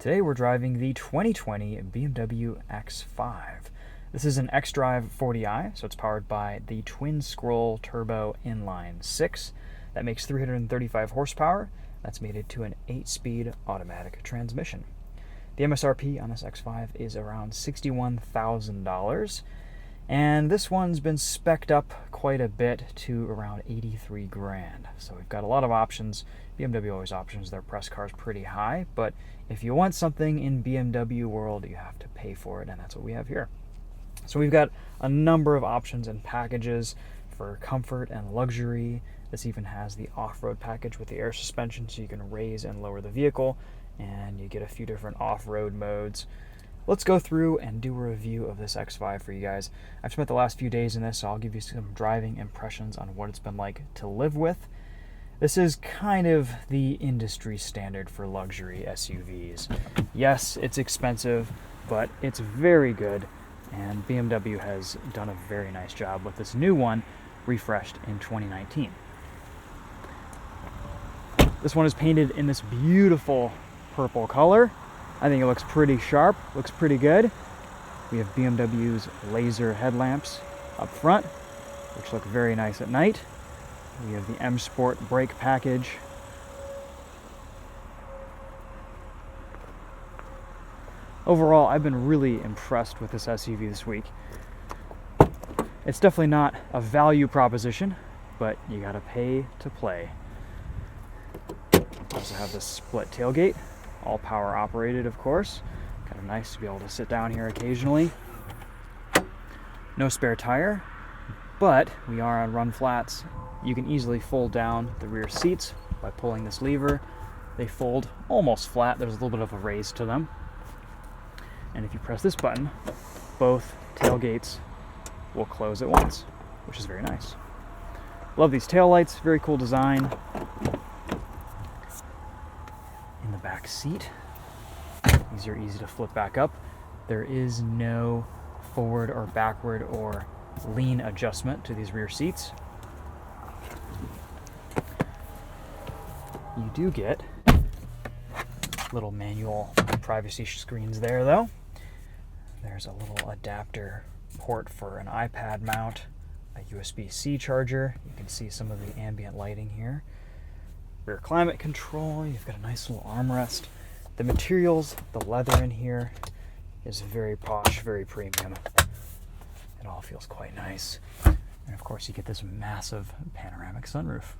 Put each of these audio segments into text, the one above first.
Today we're driving the 2020 BMW X5. This is an xDrive40i, so it's powered by the twin-scroll turbo inline 6 that makes 335 horsepower. That's mated to an 8-speed automatic transmission. The MSRP on this X5 is around $61,000, and this one's been spec'd up quite a bit to around 83 grand. So we've got a lot of options. BMW always options their press cars pretty high, but if you want something in BMW world, you have to pay for it, and that's what we have here. So we've got a number of options and packages for comfort and luxury. This even has the off-road package with the air suspension, so you can raise and lower the vehicle, and you get a few different off-road modes. Let's go through and do a review of this X5 for you guys. I've spent the last few days in this, so I'll give you some driving impressions on what it's been like to live with. This is kind of the industry standard for luxury SUVs. Yes, it's expensive, but it's very good, and BMW has done a very nice job with this new one, refreshed in 2019. This one is painted in this beautiful purple color. I think it looks pretty sharp, looks pretty good. We have BMW's laser headlamps up front, which look very nice at night. We have the M Sport brake package. Overall, I've been really impressed with this SUV this week. It's definitely not a value proposition, but you gotta pay to play. We also have this split tailgate, all power operated, of course. Kind of nice to be able to sit down here occasionally. No spare tire, but we are on run flats. You can easily fold down the rear seats by pulling this lever. They fold almost flat. There's a little bit of a raise to them. And if you press this button, both tailgates will close at once, which is very nice. Love these taillights, very cool design. In the back seat, these are easy to flip back up. There is no forward or backward or lean adjustment to these rear seats. You do get little manual privacy screens there, though. There's a little adapter port for an iPad mount, a USB-C charger. You can see some of the ambient lighting here. Rear climate control. You've got a nice little armrest. The materials, the leather in here is very posh, very premium. It all feels quite nice. And of course, you get this massive panoramic sunroof.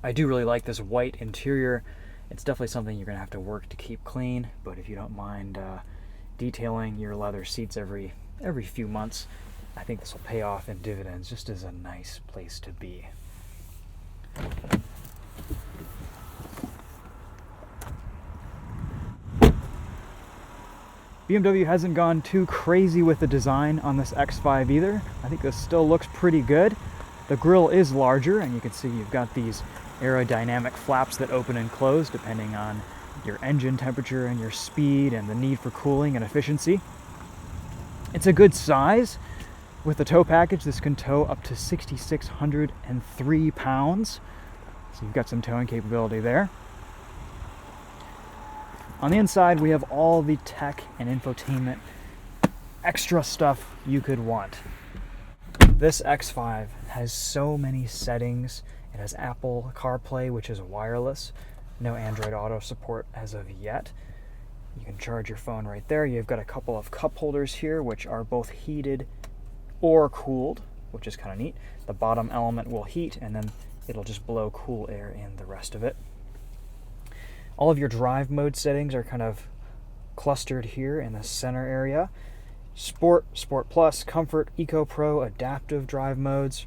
I do really like this white interior. It's definitely something you're going to have to work to keep clean, but if you don't mind detailing your leather seats every few months, I think this will pay off in dividends, just as a nice place to be. BMW hasn't gone too crazy with the design on this X5 either. I think this still looks pretty good. The grille is larger, and you can see you've got these aerodynamic flaps that open and close depending on your engine temperature and your speed and the need for cooling and efficiency. It's a good size. With the tow package, this can tow up to 6,603 pounds. So you've got some towing capability there. On the inside, we have all the tech and infotainment extra stuff you could want. This X5 has so many settings. It has Apple CarPlay, which is wireless. No Android Auto support as of yet. You can charge your phone right there. You've got a couple of cup holders here, which are both heated or cooled, which is kind of neat. The bottom element will heat, and then it'll just blow cool air in the rest of it. All of your drive mode settings are kind of clustered here in the center area. Sport, Sport Plus, Comfort, Eco Pro, adaptive drive modes.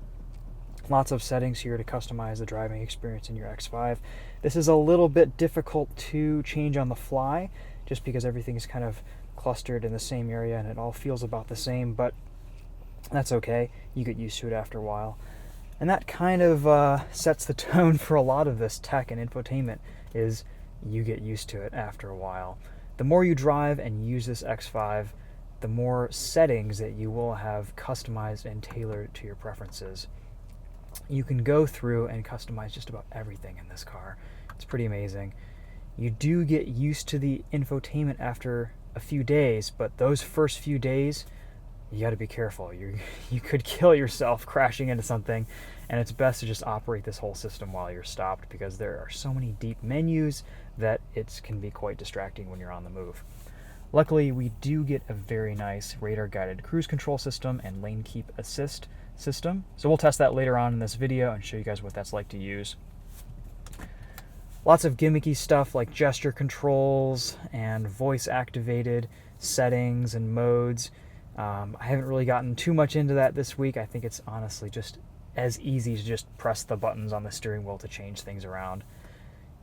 Lots of settings here to customize the driving experience in your X5. This is a little bit difficult to change on the fly, just because everything is kind of clustered in the same area and it all feels about the same, but that's okay. You get used to it after a while. And that kind of sets the tone for a lot of this tech and infotainment, is you get used to it after a while. The more you drive and use this X5, the more settings that you will have customized and tailored to your preferences. You can go through and customize just about everything in this car. It's pretty amazing. You do get used to the infotainment after a few days, but those first few days, you got to be careful. You could kill yourself crashing into something, and it's best to just operate this whole system while you're stopped, because there are so many deep menus that it can be quite distracting when you're on the move. Luckily, we do get a very nice radar-guided cruise control system and lane keep assist system, so we'll test that later on in this video and show you guys what that's like to use. Lots of gimmicky stuff like gesture controls and voice-activated settings and modes. I haven't really gotten too much into that this week. I think it's honestly just as easy to just press the buttons on the steering wheel to change things around.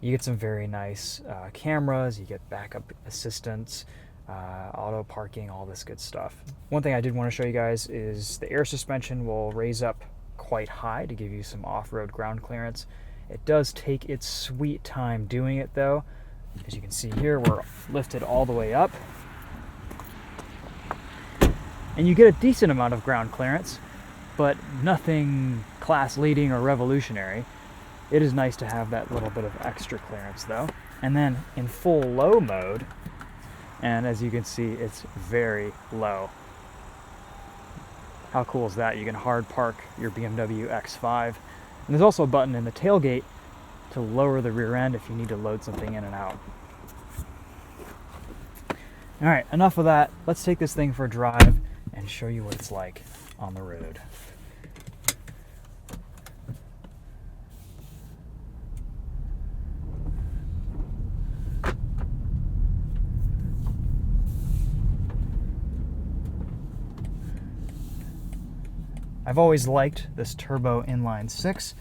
You get some very nice cameras, you get backup assistance, auto parking, all this good stuff. One thing I did want to show you guys is the air suspension will raise up quite high to give you some off-road ground clearance. It does take its sweet time doing it though. As you can see here, we're lifted all the way up. And you get a decent amount of ground clearance, but nothing class leading or revolutionary. It is nice to have that little bit of extra clearance though. And then in full low mode, and as you can see, it's very low. How cool is that? You can hard park your BMW X5. And there's also a button in the tailgate to lower the rear end if you need to load something in and out. All right, enough of that. Let's take this thing for a drive and show you what it's like on the road. I've always liked this turbo inline 6.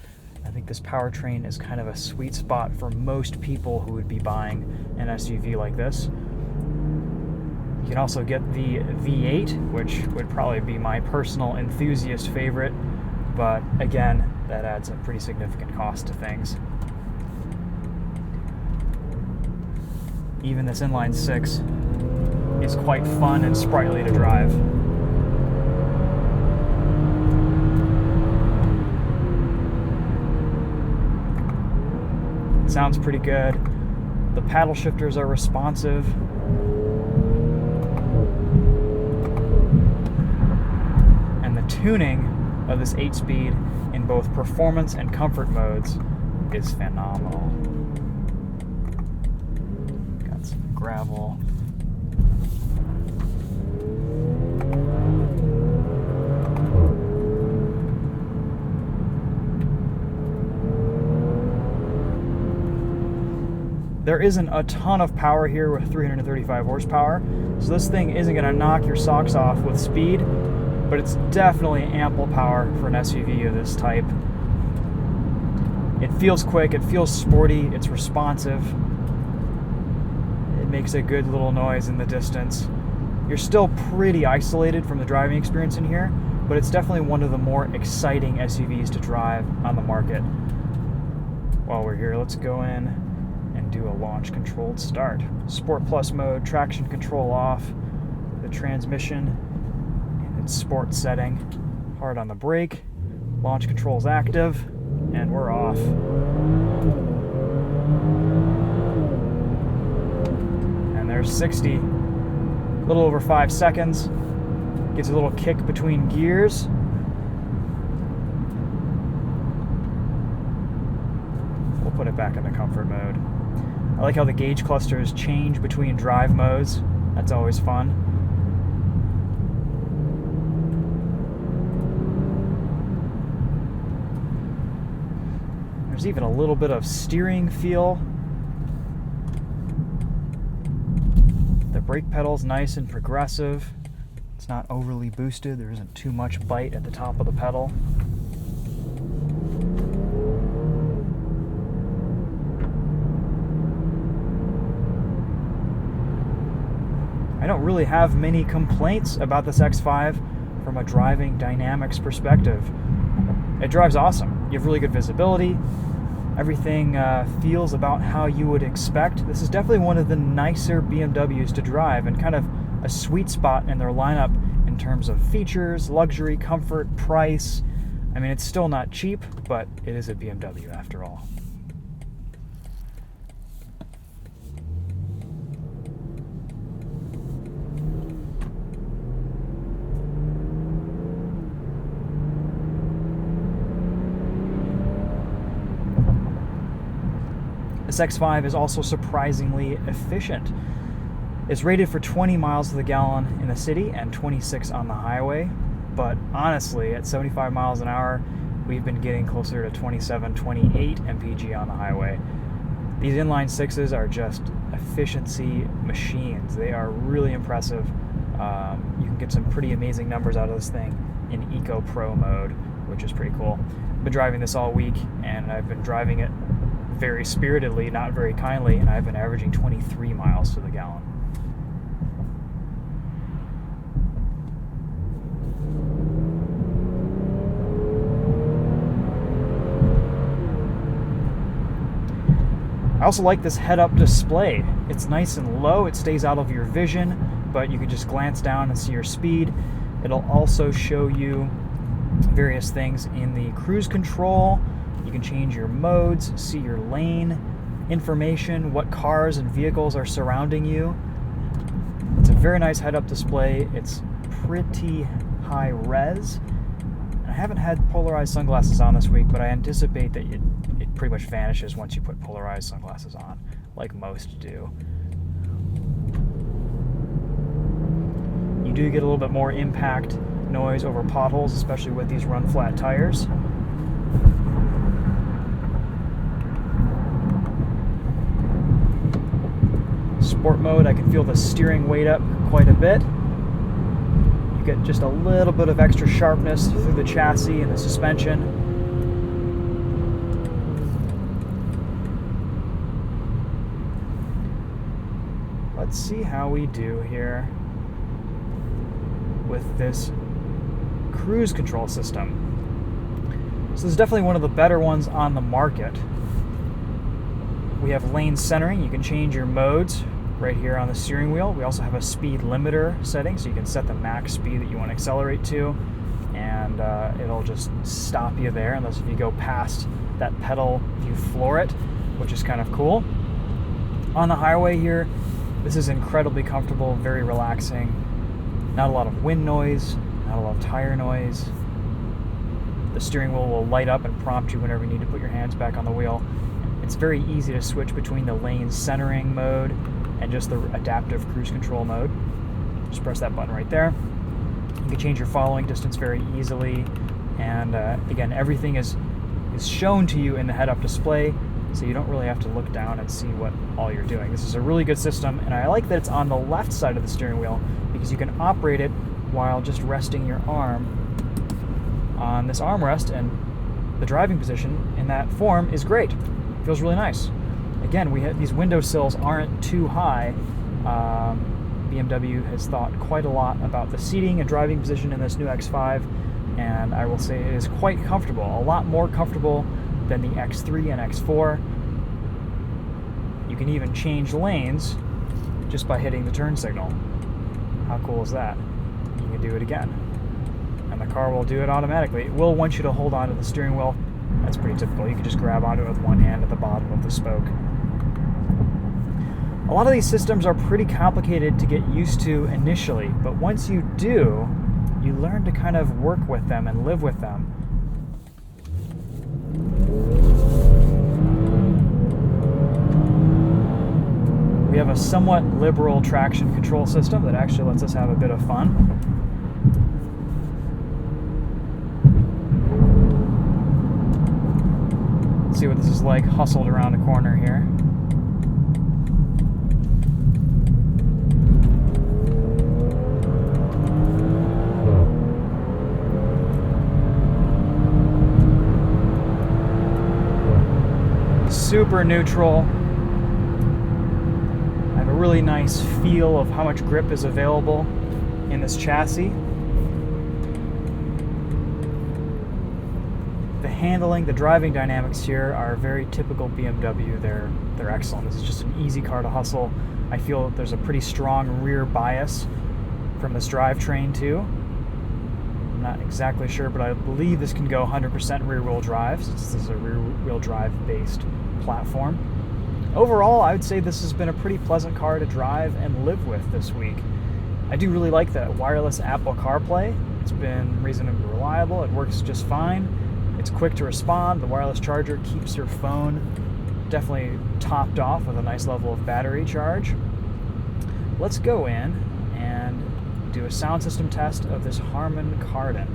I think this powertrain is kind of a sweet spot for most people who would be buying an SUV like this. You can also get the V8, which would probably be my personal enthusiast favorite, but again, that adds a pretty significant cost to things. Even this inline 6 is quite fun and sprightly to drive. Sounds pretty good. The paddle shifters are responsive. And the tuning of this 8-speed in both performance and comfort modes is phenomenal. Got some gravel. There isn't a ton of power here with 335 horsepower, so this thing isn't going to knock your socks off with speed, but it's definitely ample power for an SUV of this type. It feels quick, it feels sporty, it's responsive. It makes a good little noise in the distance. You're still pretty isolated from the driving experience in here, but it's definitely one of the more exciting SUVs to drive on the market. While we're here, let's go in and do a launch controlled start. Sport Plus mode, traction control off, the transmission in its sport setting, hard on the brake, launch controls active, and we're off. And there's 60, a little over 5 seconds. Gets a little kick between gears. We'll put it back in the comfort mode. I like how the gauge clusters change between drive modes. That's always fun. There's even a little bit of steering feel. The brake pedal's nice and progressive. It's not overly boosted. There isn't too much bite at the top of the pedal. I don't really have many complaints about this X5 from a driving dynamics perspective. It drives awesome. You have really good visibility. Everything feels about how you would expect. This is definitely one of the nicer BMWs to drive and kind of a sweet spot in their lineup in terms of features, luxury, comfort, price. I mean, it's still not cheap, but it is a BMW after all. This X5 is also surprisingly efficient. It's rated for 20 miles to the gallon in the city and 26 on the highway, but honestly, at 75 miles an hour, we've been getting closer to 27, 28 mpg on the highway. These inline sixes are just efficiency machines. They are really impressive. You can get some pretty amazing numbers out of this thing in Eco Pro mode, which is pretty cool. I've been driving this all week, and I've been driving it very spiritedly, not very kindly, and I've been averaging 23 miles to the gallon. I also like this head-up display. It's nice and low, it stays out of your vision, but you can just glance down and see your speed. It'll also show you various things in the cruise control. You can change your modes, see your lane information, what cars and vehicles are surrounding you. It's a very nice head-up display. It's pretty high res. I haven't had polarized sunglasses on this week, but I anticipate that it pretty much vanishes once you put polarized sunglasses on, like most do. You do get a little bit more impact noise over potholes, especially with these run-flat tires. Sport mode, I can feel the steering weight up quite a bit. You get just a little bit of extra sharpness through the chassis and the suspension. Let's see how we do here with this cruise control system. So this is definitely one of the better ones on the market. We have lane centering. You can change your modes right here on the steering wheel. We also have a speed limiter setting, so you can set the max speed that you want to accelerate to, and it'll just stop you there unless if you go past that pedal, you floor it, which is kind of cool. On the highway here, this is incredibly comfortable, very relaxing. Not a lot of wind noise, not a lot of tire noise. The steering wheel will light up and prompt you whenever you need to put your hands back on the wheel. It's very easy to switch between the lane centering mode and just the adaptive cruise control mode. Just press that button right there. You can change your following distance very easily. And again, everything is shown to you in the head-up display, so you don't really have to look down and see what all you're doing. This is a really good system, and I like that it's on the left side of the steering wheel because you can operate it while just resting your arm on this armrest, and the driving position in that form is great. It feels really nice. Again, these windowsills aren't too high. BMW has thought quite a lot about the seating and driving position in this new X5, and I will say it is quite comfortable, a lot more comfortable than the X3 and X4. You can even change lanes just by hitting the turn signal. How cool is that? You can do it again, and the car will do it automatically. It will want you to hold onto the steering wheel. That's pretty typical. You can just grab onto it with one hand at the bottom of the spoke. A lot of these systems are pretty complicated to get used to initially, but once you do, you learn to kind of work with them and live with them. We have a somewhat liberal traction control system that actually lets us have a bit of fun. Let's see what this is like hustled around a corner here. Super neutral. I have a really nice feel of how much grip is available in this chassis. The handling, the driving dynamics here are very typical BMW. They're excellent. This is just an easy car to hustle. I feel there's a pretty strong rear bias from this drivetrain too. I'm not exactly sure, but I believe this can go 100% rear-wheel drive, since this is a rear-wheel drive based platform. Overall, I would say this has been a pretty pleasant car to drive and live with this week. I do really like the wireless Apple CarPlay. It's been reasonably reliable. It works just fine. It's quick to respond. The wireless charger keeps your phone definitely topped off with a nice level of battery charge. Let's go in and do a sound system test of this Harman Kardon.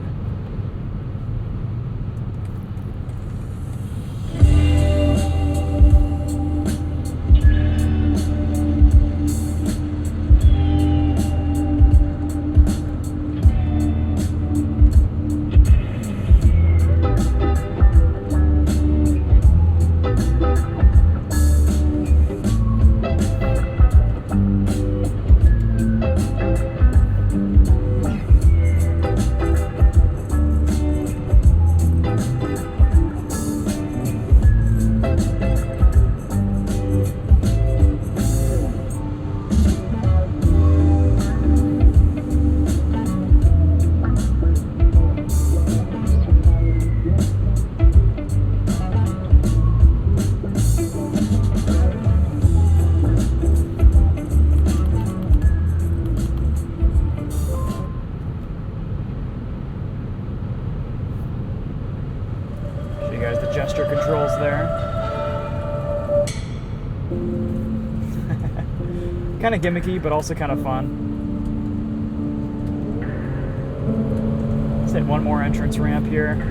You guys the gesture controls there. Kind of gimmicky, but also kind of fun. Let's hit one more entrance ramp here.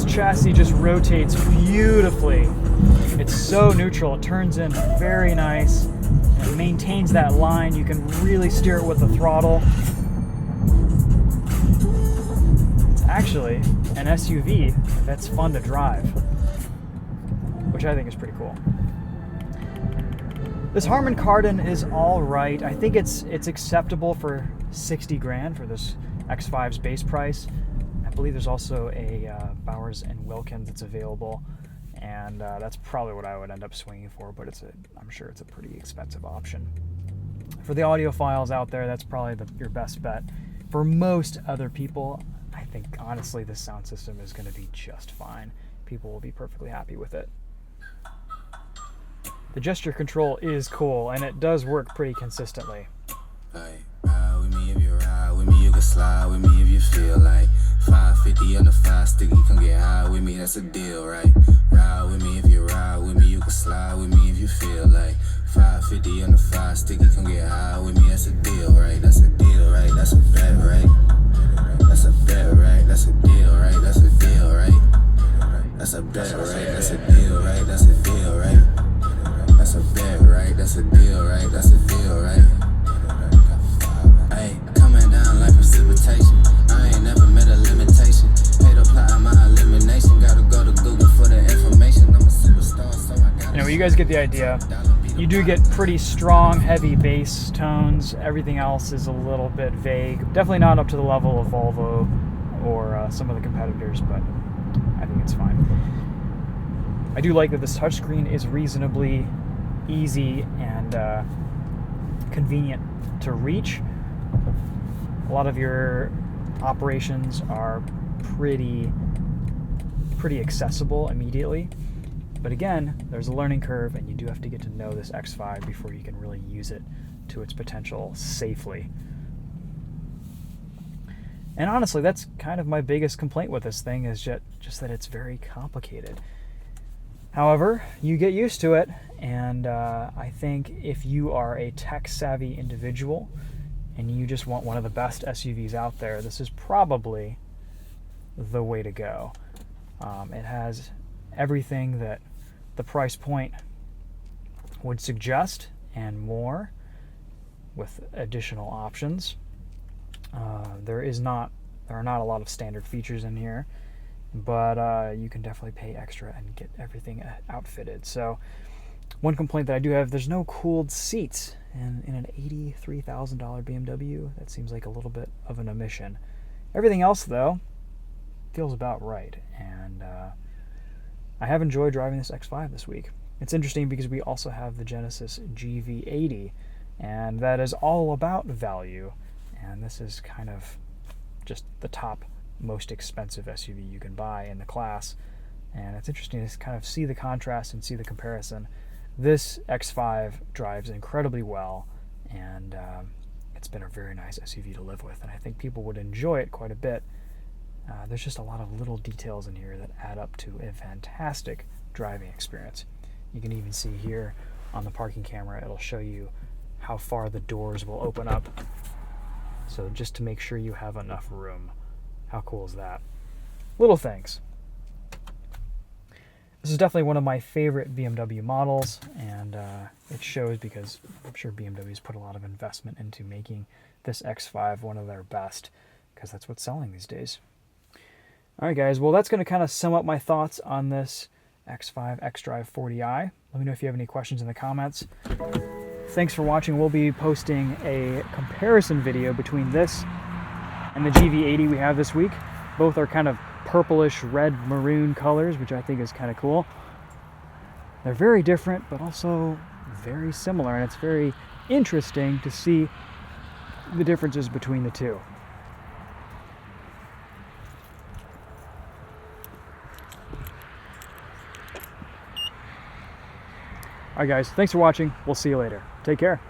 Chassis just rotates beautifully. It's so neutral. It turns in very nice and it maintains that line. You can really steer it with the throttle. It's actually an SUV that's fun to drive, which I think is pretty cool. This Harman Kardon is all right. I think it's acceptable for 60 grand for this X5's base price. I believe there's also a Bowers & Wilkins that's available, and that's probably what I would end up swinging for, but I'm sure it's a pretty expensive option. For the audiophiles out there, that's probably your best bet. For most other people, I think honestly this sound system is going to be just fine. People will be perfectly happy with it. The gesture control is cool, and it does work pretty consistently. Ride with me if you ride with me, you can slide with me if you feel like 550 on the 5 sticky, come get high with me, that's a deal, right? Ride with me if you ride with me, you can slide with me if you feel like 550 on the 5 sticky, come get high with me, that's a deal, right? That's a deal, right? That's a bet, right? That's a bet, right? That's a deal, right? That's a deal, right? That's a bet, right? That's a deal, right? That's a deal, right? That's a bet, right? That's a deal, right? That's a deal, right? Hey, coming down like precipitation. I ain't never met a limitation. Paid apply my elimination. Gotta go to Google for the information. I'm a superstar, so I got. Anyway, you guys get the idea. You do get pretty strong, heavy bass tones. Everything else is a little bit vague. Definitely not up to the level of Volvo or some of the competitors, but I think it's fine. I do like that this touchscreen is reasonably easy and convenient to reach. A lot of your operations are pretty accessible immediately. But again, there's a learning curve, and you do have to get to know this X5 before you can really use it to its potential safely. And honestly, that's kind of my biggest complaint with this thing, is just that it's very complicated. However, you get used to it, and I think if you are a tech-savvy individual and you just want one of the best SUVs out there, this is probably the way to go. It has everything that the price point would suggest and more, with additional options. There are not a lot of standard features in here, but you can definitely pay extra and get everything outfitted. So one complaint that I do have, there's no cooled seats in an $83,000 BMW. That seems like a little bit of an omission. Everything else, though, feels about right, and I have enjoyed driving this X5 this week. It's interesting because we also have the Genesis GV80 and that is all about value. And this is kind of just the top most expensive SUV you can buy in the class. And it's interesting to kind of see the contrast and see the comparison. This X5 drives incredibly well, and it's been a very nice SUV to live with, and I think people would enjoy it quite a bit. There's just a lot of little details in here that add up to a fantastic driving experience. You can even see here on the parking camera, it'll show you how far the doors will open up. So just to make sure you have enough room. How cool is that? Little things. This is definitely one of my favorite BMW models, and it shows because I'm sure BMW's put a lot of investment into making this X5 one of their best, because that's what's selling these days. Alright guys, well that's going to kind of sum up my thoughts on this X5 xDrive40i. Let me know if you have any questions in the comments. Thanks for watching. We'll be posting a comparison video between this and the GV80 we have this week. Both are kind of purplish red maroon colors, which I think is kind of cool. They're very different, but also very similar, and it's very interesting to see the differences between the two. Alright guys, thanks for watching. We'll see you later. Take care.